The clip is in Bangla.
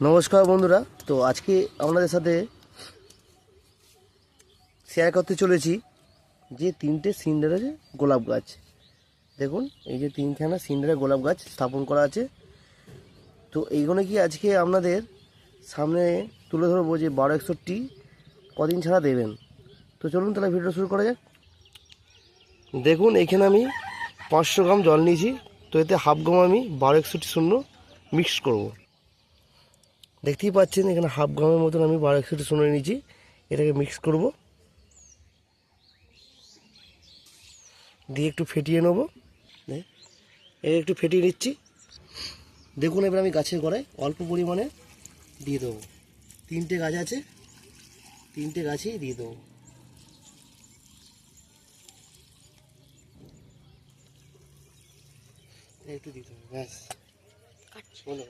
নমস্কার বন্ধুরা। তো আজকে আপনাদের সাথে শেয়ার করতে চলেছি যে তিনটে সিন্ডারের গোলাপ গাছ। দেখুন, এই যে তিনখানা সিন্ডারের গোলাপ গাছ স্থাপন করা আছে। তো এইগুলো কি আজকে আপনাদের সামনে তুলে ধরবো যে 1261 কদিন ছাড়া দেবেন। তো চলুন তাহলে ভিডিও শুরু করা যাক। দেখুন, এখানে আমি 500 গ্রাম জল নিয়েছি। তো এতে হাফ গ্রাম আমি 1261 মিক্স করব। দেখতেই পাচ্ছেন এখানে হাফ গ্রামের মতন আমি 1261 নিয়েছি। এটাকে মিক্স করব, দিয়ে একটু ফেটিয়ে নেবো। এটা একটু ফেটিয়ে নিচ্ছি। দেখুন, এবার আমি গাছের গোড়ায় অল্প পরিমাণে দিয়ে দেবো। তিনটে গাছ আছে, তিনটে গাছেই দিয়ে দেবো। একটু দিতে হবে, ব্যাস। বলো।